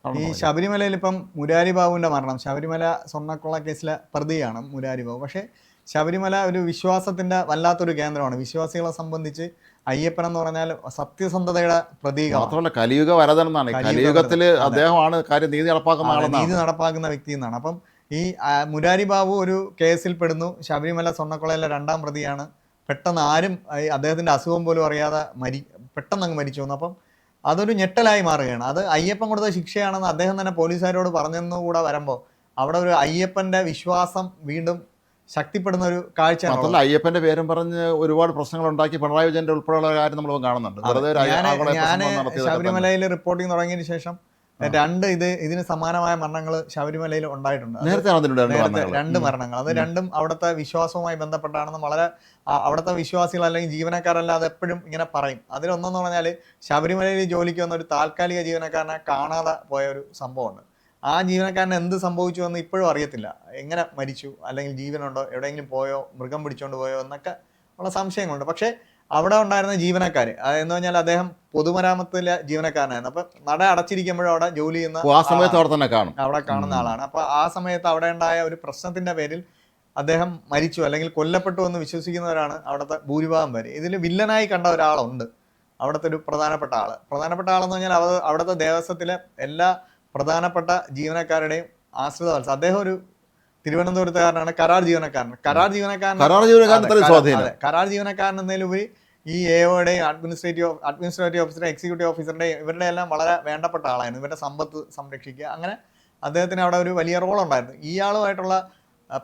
ഈ ശബരിമലയിൽ ഇപ്പം മുരാരി ബാബുവിൻ്റെ മരണം, ശബരിമല സ്വർണ്ണക്കൊള്ള കേസിലെ പ്രതിയാണ് മുരാരി ബാബു. പക്ഷേ ശബരിമല ഒരു വിശ്വാസത്തിൻ്റെ വല്ലാത്തൊരു കേന്ദ്രമാണ്. വിശ്വാസികളെ സംബന്ധിച്ച് അയ്യപ്പൻ എന്ന് പറഞ്ഞാൽ സത്യസന്ധതയുടെ പ്രതീകമാണ്. മാത്രമല്ല കലിയുഗ വരദൻ എന്നാണ്. കലിയുഗത്തിൽ അദ്ദേഹമാണ് കാര്യം നീതി നടപ്പാക്കുന്ന ആളെന്നാണ്. നീതി നടപ്പാക്കുന്ന വ്യക്തി എന്നാണ്. അപ്പം ഈ മുരാരി ബാബു ഒരു കേസിൽ പെടുന്നു. ശബരിമല സ്വർണ്ണക്കൊള്ളയിലെ 2ാം പ്രതിയാണ്. പെട്ടെന്ന് ആരും അദ്ദേഹത്തിൻ്റെ അസുഖം പോലും അറിയാതെ പെട്ടെന്ന് അങ്ങ് മരിച്ചു വന്നു. അപ്പം അതൊരു ഞെട്ടലായി മാറുകയാണ്. അത് അയ്യപ്പൻ കൊടുത്ത ശിക്ഷയാണെന്ന് അദ്ദേഹം തന്നെ പോലീസുകാരോട് പറഞ്ഞെന്നുകൂടെ വരുമ്പോൾ അവിടെ ഒരു അയ്യപ്പൻ്റെ വിശ്വാസം വീണ്ടും ശക്തിപ്പെടുന്ന ഒരു കാഴ്ചയാണ്. മാത്രമല്ല അയ്യപ്പന്റെ പേരും പറഞ്ഞ് ഒരുപാട് പ്രശ്നങ്ങൾ ഉണ്ടാക്കി പിണറായി വിജയന്റെ ഉൾപ്പെടെയുള്ള കാര്യം നമ്മൾ കാണുന്നുണ്ട്. ഞാൻ ശബരിമലയിൽ റിപ്പോർട്ടിംഗ് തുടങ്ങിയതിന് ശേഷം ഇതിന് സമാനമായ മരണങ്ങൾ ശബരിമലയിൽ ഉണ്ടായിട്ടുണ്ട്. നേരത്തെ 2 മരണങ്ങൾ. അത് രണ്ടും അവിടുത്തെ വിശ്വാസവുമായി ബന്ധപ്പെട്ടാണെന്ന് വളരെ അവിടുത്തെ വിശ്വാസികൾ അല്ലെങ്കിൽ ജീവനക്കാരല്ലാതെ എപ്പോഴും ഇങ്ങനെ പറയും. അതിലൊന്നെന്ന് പറഞ്ഞാൽ ശബരിമലയിൽ ജോലിക്ക് വന്ന ഒരു താൽക്കാലിക ജീവനക്കാരനെ കാണാതെ പോയ ഒരു സംഭവമുണ്ട്. ആ ജീവനക്കാരന് എന്ത് സംഭവിച്ചു എന്ന് ഇപ്പോഴും അറിയത്തില്ല. എങ്ങനെ മരിച്ചു, അല്ലെങ്കിൽ ജീവനുണ്ടോ, എവിടെയെങ്കിലും പോയോ, മൃഗം പിടിച്ചോണ്ട് പോയോ എന്നൊക്കെ ഉള്ള സംശയങ്ങളുണ്ട്. പക്ഷേ അവിടെ ഉണ്ടായിരുന്ന ജീവനക്കാർ എന്ന് പറഞ്ഞാൽ അദ്ദേഹം പൊതുമരാമത്തിലെ ജീവനക്കാരനായിരുന്നു. അപ്പം നട അടച്ചിരിക്കുമ്പോഴും അവിടെ ജോലി ചെയ്യുന്ന അവിടെ കാണുന്ന ആളാണ്. അപ്പോൾ ആ സമയത്ത് അവിടെ ഉണ്ടായ ഒരു പ്രശ്നത്തിന്റെ പേരിൽ അദ്ദേഹം മരിച്ചു അല്ലെങ്കിൽ കൊല്ലപ്പെട്ടു എന്ന് വിശ്വസിക്കുന്നവരാണ് അവിടുത്തെ ഭൂരിഭാഗം പേര്. ഇതിൽ വില്ലനായി കണ്ട ഒരാളുണ്ട്, അവിടുത്തെ ഒരു പ്രധാനപ്പെട്ട ആളെന്ന് പറഞ്ഞാൽ അവിടുത്തെ ദേവസ്വത്തിലെ എല്ലാ പ്രധാനപ്പെട്ട ജീവനക്കാരുടെയും ആശ്രിത വത്സ. അദ്ദേഹം ഒരു തിരുവനന്തപുരത്തുകാരനാണ്. കരാർ ജീവനക്കാരൻ എന്നതിലുപരി ഈ എഒയുടെയും അഡ്മിനിസ്ട്രേറ്റീവ് ഓഫീസറുടെ എക്സിക്യൂട്ടീവ് ഓഫീസറുടെയും ഇവരുടെ എല്ലാം വളരെ വേണ്ടപ്പെട്ട ആളായിരുന്നു. ഇവരുടെ സമ്പത്ത് സംരക്ഷിക്കുക, അങ്ങനെ അദ്ദേഹത്തിന് അവിടെ ഒരു വലിയ റോൾ ഉണ്ടായിരുന്നു. ഇയാളുമായിട്ടുള്ള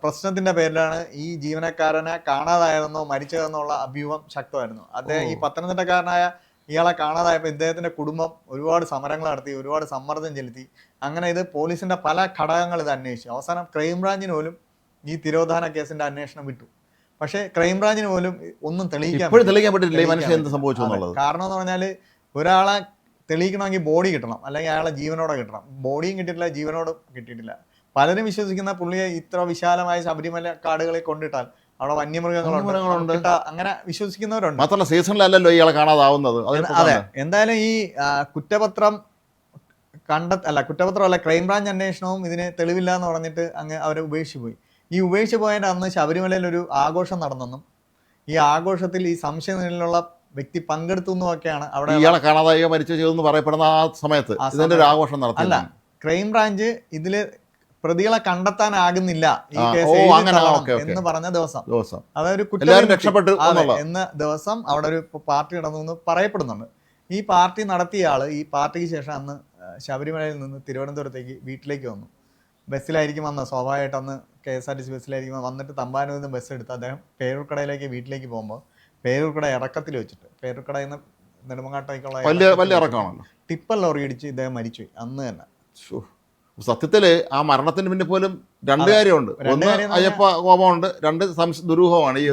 പ്രശ്നത്തിന്റെ പേരിലാണ് ഈ ജീവനക്കാരനെ കാണാതായതെന്നോ മരിച്ചതെന്നുള്ള അഭ്യൂഹം ശക്തമായിരുന്നു. അദ്ദേഹം ഈ പത്തനംതിട്ടക്കാരനായ ഇയാളെ കാണാതായപ്പോൾ ഇദ്ദേഹത്തിന്റെ കുടുംബം ഒരുപാട് സമരങ്ങൾ നടത്തി, ഒരുപാട് സമ്മർദ്ദം ചെലുത്തി. അങ്ങനെ ഇത് പോലീസിന്റെ പല ഘടകങ്ങൾ ഇത് അന്വേഷിച്ചു. അവസാനം ക്രൈംബ്രാഞ്ചിന് പോലും ഈ തിരോധാന കേസിന്റെ അന്വേഷണം വിട്ടു. പക്ഷേ ക്രൈംബ്രാഞ്ചിന് പോലും ഒന്നും തെളിയിക്കാൻ പറ്റില്ല. കാരണം എന്ന് പറഞ്ഞാൽ ഒരാളെ തെളിയിക്കണമെങ്കിൽ ബോഡി കിട്ടണം, അല്ലെങ്കിൽ അയാളെ ജീവനോടെ കിട്ടണം. ബോഡിയും കിട്ടിയിട്ടില്ല, ജീവനോടും കിട്ടിയിട്ടില്ല. പലരും വിശ്വസിക്കുന്ന പുള്ളിയെ ഇത്ര വിശാലമായ ശബരിമല കാടുകളിൽ കൊണ്ടിട്ടാൽ അവിടെ വന്യമൃഗങ്ങളുണ്ട്, അങ്ങനെ വിശ്വസിക്കുന്നവരുണ്ട്. മാത്രമല്ല സീസണിലല്ലല്ലോ ഇയാളെ കാണാതാവുന്നത്. അതെ, എന്തായാലും ഈ കുറ്റപത്രം ക്രൈംബ്രാഞ്ച് അന്വേഷണവും ഇതിന് തെളിവില്ല എന്ന് പറഞ്ഞിട്ട് അങ്ങ് അവരെ ഉപേക്ഷിച്ചു പോയി. ഈ ഉപേക്ഷിച്ച് പോയതിൻ്റെ അന്ന് ശബരിമലയിൽ ഒരു ആഘോഷം നടന്നെന്നും ഈ ആഘോഷത്തിൽ ഈ സംശയനിലുള്ള വ്യക്തി പങ്കെടുത്തു എന്നുമൊക്കെയാണ് അവിടെ ഇയാളെ കാണാതായോ മരിച്ചു ചെയ്തെന്ന് പറയപ്പെടുന്ന ആ സമയത്ത് ഇതിന്റെ ഒരു ആഘോഷം നടത്തി. അല്ല, ക്രൈംബ്രാഞ്ച് ഇതില് പ്രതികളെ കണ്ടെത്താനാകുന്നില്ല ഈ കേസ് എന്ന് പറഞ്ഞ ദിവസം, അതൊരു എന്ന ദിവസം അവിടെ ഒരു പാർട്ടി നടന്നു എന്ന് പറയപ്പെടുന്നുണ്ട്. ഈ പാർട്ടി നടത്തിയ ആള് ഈ പാർട്ടിക്ക് ശേഷം അന്ന് ശബരിമലയിൽ നിന്ന് തിരുവനന്തപുരത്തേക്ക് വീട്ടിലേക്ക് വന്നു. ബസ്സിലായിരിക്കും വന്നത്, സ്വാഭാവികമായിട്ട് അന്ന് KSRTC ബസ്സിലായിരിക്കും വന്നിട്ട് തമ്പാനൂരിൽ നിന്ന് ബസ് എടുത്ത് അദ്ദേഹം പേരൂർക്കടയിലേക്ക് വീട്ടിലേക്ക് പോകുമ്പോൾ പേരൂർക്കട ഇറക്കത്തിൽ വെച്ചിട്ട് പേരൂർക്കടയിൽ നിന്ന് നെടുമങ്ങാട്ടേക്കുള്ള ടിപ്പർ ലോറി ഇടിച്ച് ഇദ്ദേഹം മരിച്ചുപോയി അന്ന് തന്നെ. സത്യത്തില് ആ മരണത്തിന് പിന്നെ പോലും 2 കാര്യമുണ്ട്. ഒന്ന് അയ്യപ്പ കോപമുണ്ട്, 2 ദുരൂഹമാണ്. ഈ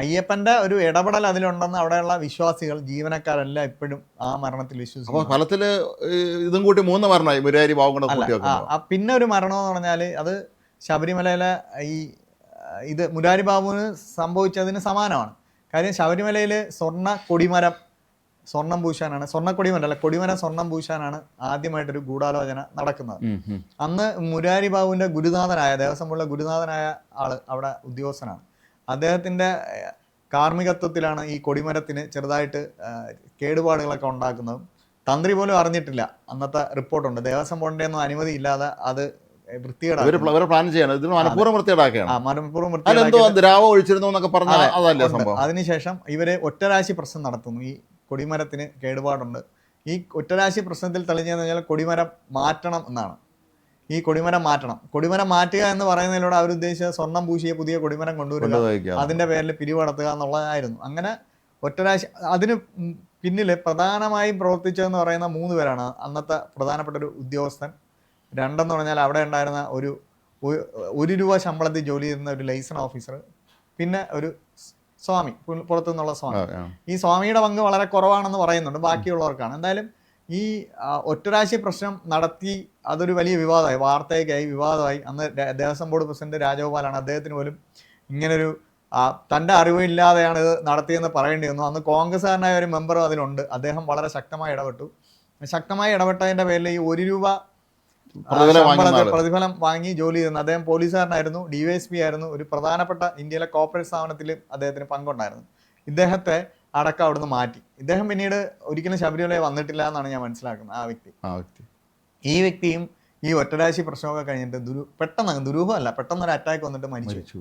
അയ്യപ്പന്റെ ഒരു ഇടപെടൽ അതിലുണ്ടെന്ന് അവിടെയുള്ള വിശ്വാസികൾ ജീവനക്കാരെല്ലാം ഇപ്പോഴും ആ മരണത്തിൽ വിശ്വസിക്കും. ഫലത്തില് ഇതും കൂട്ടി 3 മരണമായി മുരാരി ബാബു. പിന്നെ ഒരു മരണം എന്ന് പറഞ്ഞാല് അത് ശബരിമലയിലെ ഇത് മുരാരി ബാബുവിന് സംഭവിച്ചതിന് സമാനമാണ്. കാര്യം ശബരിമലയില് സ്വർണം പൂശാനാണ്, കൊടിമരം സ്വർണം പൂശാനാണ് ആദ്യമായിട്ടൊരു ഗൂഢാലോചന നടക്കുന്നത്. അന്ന് മുരാരി ബാബുവിന്റെ ദേവസ്വം ബോർഡിലെ ഗുരുനാഥനായ ആള് അവിടെ ഉദ്യോഗസ്ഥനാണ്. അദ്ദേഹത്തിന്റെ കാർമ്മികത്വത്തിലാണ് ഈ കൊടിമരത്തിന് ചെറുതായിട്ട് കേടുപാടുകളൊക്കെ ഉണ്ടാക്കുന്നതും. തന്ത്രി പോലും അറിഞ്ഞിട്ടില്ല. അന്നത്തെ റിപ്പോർട്ടുണ്ട്. ദേവസ്വം ബോർഡിന്റെ ഒന്നും അനുമതി ഇല്ലാതെ അത് അതിനുശേഷം ഇവര് ഒറ്റരാശി പ്രശ്നം നടത്തുന്നു. ഈ കൊടിമരത്തിന് കേടുപാടുണ്ട്. ഈ ഒറ്റരാശി പ്രശ്നത്തിൽ തെളിഞ്ഞതെന്ന് പറഞ്ഞാൽ കൊടിമരം മാറ്റണം എന്നാണ്. ഈ കൊടിമരം മാറ്റുക എന്ന് പറയുന്നതിലൂടെ അവരുദ്ദേശിച്ച സ്വർണം പൂശിയ പുതിയ കൊടിമരം കൊണ്ടുവരിക, അതിന്റെ പേരിൽ പിരിവടത്തുക എന്നുള്ളതായിരുന്നു. അങ്ങനെ ഒറ്റരാശി അതിന് പിന്നിൽ പ്രധാനമായും പ്രവർത്തിച്ചതെന്ന് പറയുന്ന 3 പേരാണ്. അന്നത്തെ പ്രധാനപ്പെട്ട ഒരു ഉദ്യോഗസ്ഥൻ, 2 എന്ന് പറഞ്ഞാൽ അവിടെ ഉണ്ടായിരുന്ന ഒരു ₹1 ശമ്പളത്തിൽ ജോലി ചെയ്യുന്ന ഒരു ലൈസൺ ഓഫീസർ, പിന്നെ ഒരു സ്വാമി, പുറത്തുനിന്നുള്ള സ്വാമി. ഈ സ്വാമിയുടെ പങ്ക് വളരെ കുറവാണെന്ന് പറയുന്നുണ്ട്, ബാക്കിയുള്ളവർക്കാണ്. എന്തായാലും ഈ ഒറ്റരാശി പ്രശ്നം നടത്തി അതൊരു വലിയ വിവാദമായി, വാർത്തയ്ക്കായി വിവാദമായി. അന്ന് ദേവസ്വം ബോർഡ് പ്രസിഡന്റ് രാജഗോപാലാണ്. അദ്ദേഹത്തിന് പോലും ഇങ്ങനൊരു തൻ്റെ അറിവില്ലാതെയാണ് ഇത് നടത്തിയെന്ന് പറയേണ്ടി വന്നു. അന്ന് കോൺഗ്രസ്സുകാരനായ ഒരു മെമ്പറും അതിലുണ്ട്. അദ്ദേഹം വളരെ ശക്തമായി ഇടപെട്ടു. ശക്തമായി ഇടപെട്ടതിൻ്റെ പേരിൽ ഈ ₹1 പ്രതിഫലം വാങ്ങി ജോലി ചെയ്യുന്ന അദ്ദേഹം പോലീസുകാരനായിരുന്നു, DYSP ആയിരുന്നു, ഒരു പ്രധാനപ്പെട്ട ഇന്ത്യയിലെ കോർപ്പറേറ്റ് സ്ഥാപനത്തിൽ അദ്ദേഹത്തിന് പങ്കുണ്ടായിരുന്നു. ഇദ്ദേഹത്തെ അടക്കം അവിടുന്ന് മാറ്റി. ഇദ്ദേഹം പിന്നീട് ഒരിക്കലും ശബരിമലയിൽ വന്നിട്ടില്ല എന്നാണ് ഞാൻ മനസ്സിലാക്കുന്നത്. ഈ വ്യക്തിയും ഈ ഒറ്റരാശി പ്രശ്നമൊക്കെ കഴിഞ്ഞിട്ട് പെട്ടെന്ന് ദുരൂഹമല്ല, പെട്ടെന്നൊരു അറ്റാക്ക് വന്നിട്ട് മരിച്ചു.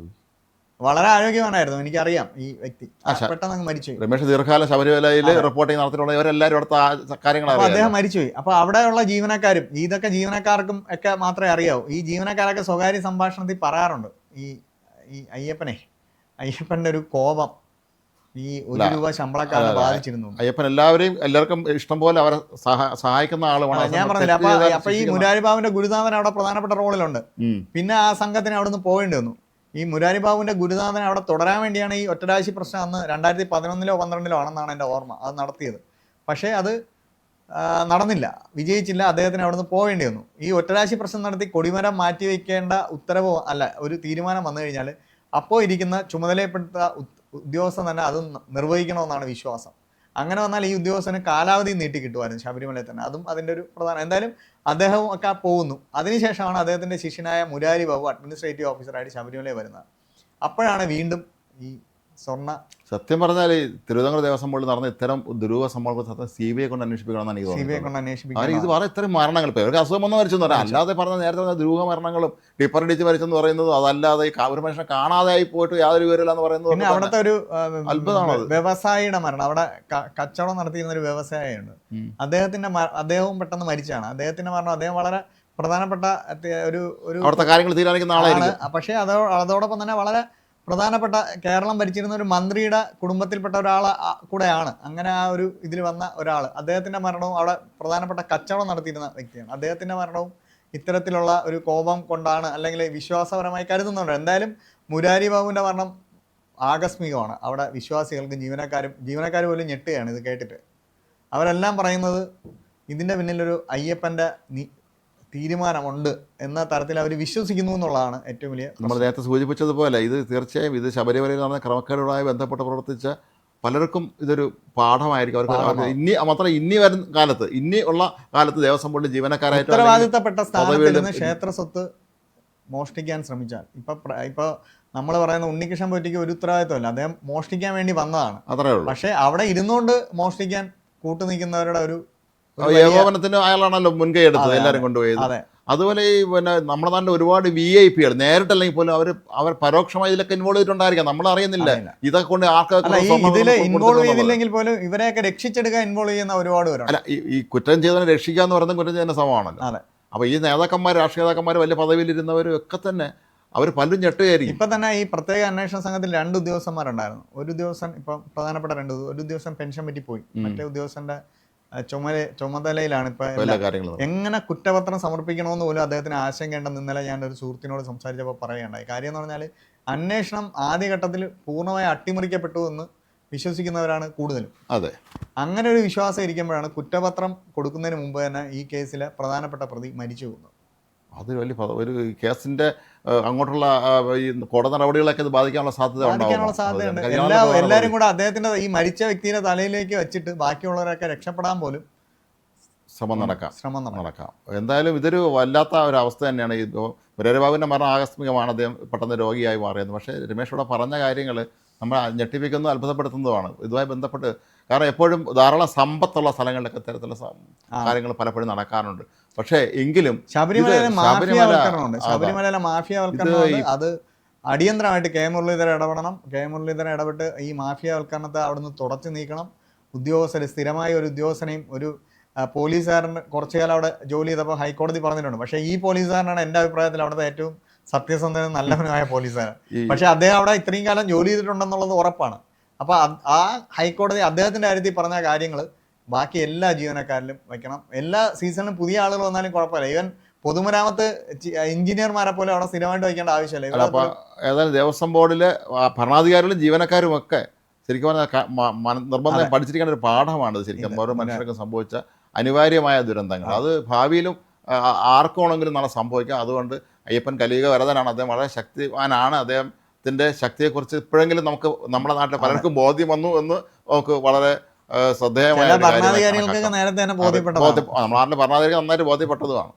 വളരെ ആരോഗ്യവാനായിരുന്നു, എനിക്കറിയാം ഈ വ്യക്തി, പെട്ടെന്ന് അങ്ങ് മരിച്ചു. രമേശ് ദീർഘകാലം ശബരിമലയിൽ റിപ്പോർട്ടിംഗ് നടത്തിയിട്ടുള്ളവരെല്ലാവരും അടുത്ത കാര്യങ്ങൾ അദ്ദേഹം മരിച്ചുപോയി. അപ്പൊ അവിടെയുള്ള ജീവനക്കാരും, ഇതൊക്കെ ജീവനക്കാർക്കും ഒക്കെ മാത്രമേ അറിയാവൂ. ഈ ജീവനക്കാരൊക്കെ സ്വകാര്യ സംഭാഷണത്തിൽ പറയാറുണ്ട്, ഈ അയ്യപ്പന്റെ ഒരു കോപം ഈ ₹1 ശമ്പളക്കാരനെ ബാധിച്ചിരുന്നു. അയ്യപ്പൻ എല്ലാവർക്കും ഇഷ്ടം പോലെ അവരെ സഹായിക്കുന്ന ആളുമാണ്. ഞാൻ പറഞ്ഞില്ല. അപ്പൊ ഈ മുരാരി ബാബുവിന്റെ ഗുരുനാഥൻ അവിടെ പ്രധാനപ്പെട്ട റോളിലുണ്ട്. പിന്നെ ആ സംഘത്തിന് അവിടെ നിന്ന് പോകേണ്ടി വന്നു. ഈ മുരാരി ബാബുവിന്റെ ഗുരുനാഥനെ അവിടെ തുടരാൻ വേണ്ടിയാണ് ഈ ഒറ്റരാശി പ്രശ്നം അന്ന് 2011-ലോ 2012-ലോ ആണെന്നാണ് എൻ്റെ ഓർമ്മ, അത് നടത്തിയത്. പക്ഷേ അത് നടന്നില്ല, വിജയിച്ചില്ല. അദ്ദേഹത്തിന് അവിടെ നിന്ന് പോകേണ്ടി വന്നു. ഈ ഒറ്റരാശി പ്രശ്നം നടത്തി കൊടിമരം മാറ്റിവെക്കേണ്ട ഉത്തരവോ അല്ല ഒരു തീരുമാനം വന്നു കഴിഞ്ഞാൽ അപ്പോൾ ഇരിക്കുന്ന ചുമതലപ്പെട്ട ഉദ്യോഗസ്ഥൻ തന്നെ അത് നിർവഹിക്കണമെന്നാണ് വിശ്വാസം. അങ്ങനെ വന്നാൽ ഈ ഉദ്യോഗസ്ഥന് കാലാവധി നീട്ടി കിട്ടുമായിരുന്നു ശബരിമലയിൽ തന്നെ. അതും അതിൻ്റെ ഒരു പ്രധാന. എന്തായാലും അദ്ദേഹവും ഒക്കെ പോകുന്നു. അതിനുശേഷമാണ് അദ്ദേഹത്തിൻ്റെ ശിഷ്യനായ മുരാരി ബാബു അഡ്മിനിസ്ട്രേറ്റീവ് ഓഫീസറായിട്ട് ശബരിമലയിൽ വരുന്നത്. അപ്പോഴാണ് വീണ്ടും ഈ സത്യം പറഞ്ഞാൽ തിരുവിതാംകൂർ ദേവസ്വം ബോർഡിൽ നടന്ന ഇത്തരം ദുരൂഹ സംഭവങ്ങൾ CBI കൊണ്ട് അന്വേഷിപ്പിക്കണമെന്നാണ് എനിക്ക് തോന്നുന്നത്. ഇത് പറഞ്ഞ ഇത്തരം മരണങ്ങൾ ഇപ്പോൾ ഇവർക്ക് അസുഖം വന്ന് മരിച്ചെന്ന് പറയാം, അല്ലാതെ പറഞ്ഞ നേരത്തെ പറഞ്ഞ ദുരൂഹ മരണങ്ങളും ഡിപ്പറടിച്ച് മരിച്ചെന്ന് പറയുന്നത്, അതല്ലാതെ ഒരു മനുഷ്യനെ കാണാതായി പോയിട്ട് യാതൊരു വിവരമില്ല എന്ന് പറയുന്നത് പിന്നെ അവിടുത്തെ ഒരു അത്ഭുതമാണ്. വ്യവസായിയുടെ മരണം, അവിടെ കച്ചവടം നടത്തിയിരുന്ന ഒരു വ്യവസായിയുണ്ട്, അദ്ദേഹവും പെട്ടെന്ന് മരിച്ചാണ്. അദ്ദേഹത്തിന്റെ മരണം, അദ്ദേഹം വളരെ പ്രധാനപ്പെട്ട ഒരു അവിടുത്തെ കാര്യങ്ങൾ തീരുമാനിക്കുന്ന ആളാണ്. പക്ഷേ അതോടൊപ്പം തന്നെ വളരെ പ്രധാനപ്പെട്ട കേരളം ഭരിച്ചിരുന്ന ഒരു മന്ത്രിയുടെ കുടുംബത്തിൽപ്പെട്ട ഒരാൾ കൂടെയാണ്. അങ്ങനെ ആ ഒരു ഇതിൽ വന്ന ഒരാൾ, അദ്ദേഹത്തിൻ്റെ മരണവും അവിടെ പ്രധാനപ്പെട്ട കച്ചവടം നടത്തിയിരുന്ന വ്യക്തിയാണ്. അദ്ദേഹത്തിൻ്റെ മരണവും ഇത്തരത്തിലുള്ള ഒരു കോപം കൊണ്ടാണ് അല്ലെങ്കിൽ വിശ്വാസപരമായി കരുതുന്നുണ്ട്. എന്തായാലും മുരാരി ബാബുവിൻ്റെ മരണം ആകസ്മികമാണ്. അവിടെ വിശ്വാസികൾക്കും ജീവനക്കാർ പോലും ഞെട്ടുകയാണ് ഇത് കേട്ടിട്ട്. അവരെല്ലാം പറയുന്നത് ഇതിൻ്റെ പിന്നിലൊരു അയ്യപ്പൻ്റെ തീരുമാനമുണ്ട് എന്ന തരത്തിൽ അവർ വിശ്വസിക്കുന്നു എന്നുള്ളതാണ് ഏറ്റവും വലിയ. നമ്മൾ നേരത്തെ സൂചിപ്പിച്ചതുപോലെ ഇത് തീർച്ചയായും ഇത് ശബരിമലയിൽ നടന്ന ക്രമക്കേടുമായി ബന്ധപ്പെട്ട് പ്രവർത്തിച്ച പലർക്കും ഇതൊരു പാഠമായിരിക്കും. അവർക്ക് ഇനി വരുന്ന കാലത്ത്, ഇനിയുള്ള കാലത്ത് ദേവസ്വം ബോർഡ് ജീവനക്കാരായിട്ട് ഉത്തരവാദിത്തപ്പെട്ട സ്ഥാനത്തിൽ നിന്ന് ക്ഷേത്ര സ്വത്ത് മോഷ്ടിക്കാൻ ശ്രമിച്ചാൽ, ഇപ്പൊ നമ്മൾ പറയുന്ന ഉണ്ണികൃഷ്ണൻ പോറ്റിക്ക് ഒരു ഉത്തരവാദിത്വമല്ല, അദ്ദേഹം മോഷ്ടിക്കാൻ വേണ്ടി വന്നതാണ്. അത്രേ ഉള്ളൂ. പക്ഷെ അവിടെ ഇരുന്നുകൊണ്ട് മോഷ്ടിക്കാൻ കൂട്ടുനിൽക്കുന്നവരുടെ ഒരു ഏകോപനത്തിന് അയാളാണല്ലോ മുൻകൈ എടുത്തത്, എല്ലാവരും കൊണ്ടുപോയത്. അതുപോലെ ഈ നമ്മുടെ നാട്ടിൽ ഒരുപാട് VIP നേരിട്ടല്ലെങ്കിൽ പോലും അവർ പരോക്ഷമായി ഇതിലൊക്കെ ഇൻവോൾവ് ചെയ്തിട്ടുണ്ടായിരിക്കാം, നമ്മൾ അറിയുന്നില്ല. ഇതൊക്കെ കൊണ്ട് ഇൻവോൾവ് ചെയ്തില്ലെങ്കിൽ പോലും ഇവരെയൊക്കെ രക്ഷിച്ചെടുക്കാൻ ഇൻവോൾവ് ചെയ്യുന്ന ഒരുപാട് പേരാണ്. അല്ല, ഈ കുറ്റം ചെയ്തവനെ രക്ഷിക്കുക എന്ന് പറയുന്നത് കുറ്റം ചെയ്യുന്ന സമമാണല്ലോ. അപ്പൊ ഈ രാഷ്ട്രീയ നേതാക്കന്മാർ വലിയ പദവിയിലിരുന്നവരും ഒക്കെ തന്നെ അവർ പലരും ഞെട്ടുകയായിരിക്കും. ഇപ്പൊ തന്നെ ഈ പ്രത്യേക അന്വേഷണ സംഘത്തിൽ 2 ഉദ്യോഗസ്ഥന്മാരുണ്ടായിരുന്നു. ഒരു ഉദ്യോഗസ്ഥൻ ഇപ്പം പ്രധാനപ്പെട്ട ഒരു ഉദ്യോഗസ്ഥൻ പെൻഷൻ പറ്റി പോയി, മറ്റേ ഉദ്യോഗസ്ഥന്റെ ചുമതലയിലാണ് ഇപ്പൊ. എങ്ങനെ കുറ്റപത്രം സമർപ്പിക്കണമെന്ന് പോലും അദ്ദേഹത്തിന് ആശങ്കയുണ്ടെന്ന് ഇന്നലെ ഞാൻ ഒരു സുഹൃത്തിനോട് സംസാരിച്ചപ്പോൾ പറയുകയുണ്ടായി. കാര്യം എന്ന് പറഞ്ഞാൽ അന്വേഷണം ആദ്യഘട്ടത്തിൽ പൂർണ്ണമായി അട്ടിമറിക്കപ്പെട്ടു എന്ന് വിശ്വസിക്കുന്നവരാണ് കൂടുതലും. അതെ, അങ്ങനെ ഒരു വിശ്വാസം ഇരിക്കുമ്പോഴാണ് കുറ്റപത്രം കൊടുക്കുന്നതിന് മുമ്പ് തന്നെ ഈ കേസിലെ പ്രധാനപ്പെട്ട പ്രതി മരിച്ചു പോകുന്നത്. അത് വലിയ ഒരു കേസിന്റെ അങ്ങോട്ടുള്ള ഈ കോടതി നടപടികളൊക്കെ ഇത് ബാധിക്കാനുള്ള സാധ്യതയുണ്ട്. എല്ലാവരും കൂടെ അദ്ദേഹത്തിന്റെ ഈ മരിച്ച വ്യക്തിയുടെ തലയിലേക്ക് വെച്ചിട്ട് ബാക്കിയുള്ളവരൊക്കെ രക്ഷപ്പെടാൻ പോലും ശ്രമം നടക്കാം. എന്തായാലും ഇതൊരു വല്ലാത്ത ഒരു അവസ്ഥ തന്നെയാണ്. ഈ മുരാരി ബാബുവിൻ്റെ മരണം ആകസ്മികമാണ്, അദ്ദേഹം പെട്ടെന്ന് രോഗിയായി മാറിയത്. പക്ഷേ രമേശോടെ പറഞ്ഞ കാര്യങ്ങൾ നമ്മൾ ഞെട്ടിപ്പിക്കുന്നു, അത്ഭുതപ്പെടുത്തുന്നതുമാണ് ഇതുമായി ബന്ധപ്പെട്ട്. കാരണം എപ്പോഴും ധാരാളം സമ്പത്തുള്ള സ്ഥലങ്ങളിലൊക്കെ ഇത്തരത്തിലുള്ള കാര്യങ്ങൾ പലപ്പോഴും നടക്കാറുണ്ട്. പക്ഷേ എങ്കിലും ശബരിമലയിലെ മാഫിയവൽക്കരണം അത് അടിയന്തരമായിട്ട് മുരളീധരൻ ഇടപെടണം. മുരളീധരൻ ഇടപെട്ട് ഈ മാഫിയവൽക്കരണത്തെ അവിടുന്ന് തുടച്ചു നീക്കണം. സ്ഥിരമായ ഒരു ഉദ്യോഗസ്ഥനെയും ഒരു പോലീസുകാരൻ കുറച്ചു കാലം അവിടെ ജോലി ചെയ്തപ്പോൾ ഹൈക്കോടതി പറഞ്ഞിട്ടുണ്ട്. പക്ഷേ ഈ പോലീസുകാരനാണ് എൻ്റെ അഭിപ്രായത്തിൽ അവിടുത്തെ ഏറ്റവും സത്യസന്ധനും നല്ലവനുമായ പോലീസുകാരൻ. പക്ഷെ അദ്ദേഹം അവിടെ ഇത്രയും കാലം ജോലി ചെയ്തിട്ടുണ്ടെന്നുള്ളത് ഉറപ്പാണ്. അപ്പൊ ആ ഹൈക്കോടതി അദ്ദേഹത്തിന്റെ കാര്യത്തിൽ പറഞ്ഞ കാര്യങ്ങൾ ബാക്കി എല്ലാ ജീവനക്കാരിലും വെക്കണം. എല്ലാ സീസണിലും പുതിയ ആളുകൾ വന്നാലും കുഴപ്പമില്ല. ഈവൻ പൊതുമരാമത്ത് എഞ്ചിനീയർമാരെ പോലെ അവിടെ സ്ഥിരമായിട്ട് വയ്ക്കേണ്ട ആവശ്യമില്ല. അപ്പോൾ ഏതായാലും ദേവസ്വം ബോർഡിലെ ഭരണാധികാരികളും ജീവനക്കാരും ഒക്കെ ശരിക്കും പറഞ്ഞാൽ നിർബന്ധം പഠിച്ചിരിക്കേണ്ട ഒരു പാഠമാണ് ശരിക്കും. ഓരോ മനുഷ്യർക്കും സംഭവിച്ച അനിവാര്യമായ ദുരന്തങ്ങൾ അത് ഭാവിയിലും ആർക്കാണെങ്കിലും നാളെ സംഭവിക്കാം. അതുകൊണ്ട് അയ്യപ്പൻ കലിയുഗ വരദനാണ്, അദ്ദേഹം വളരെ ശക്തിവാനാണ്. അദ്ദേഹത്തിൻ്റെ ശക്തിയെക്കുറിച്ച് ഇപ്പോഴെങ്കിലും നമുക്ക് നമ്മുടെ നാട്ടിൽ പലർക്കും ബോധ്യം വന്നു എന്ന് നമുക്ക് വളരെ ശ്രദ്ധേയമായ ഭരണാധികാരികൾക്ക് നേരത്തെ തന്നെ നമ്മുടെ നാട്ടിലെ ഭരണാധികാരികൾ നന്നായിട്ട് ബോധ്യപ്പെട്ടതുമാണ്.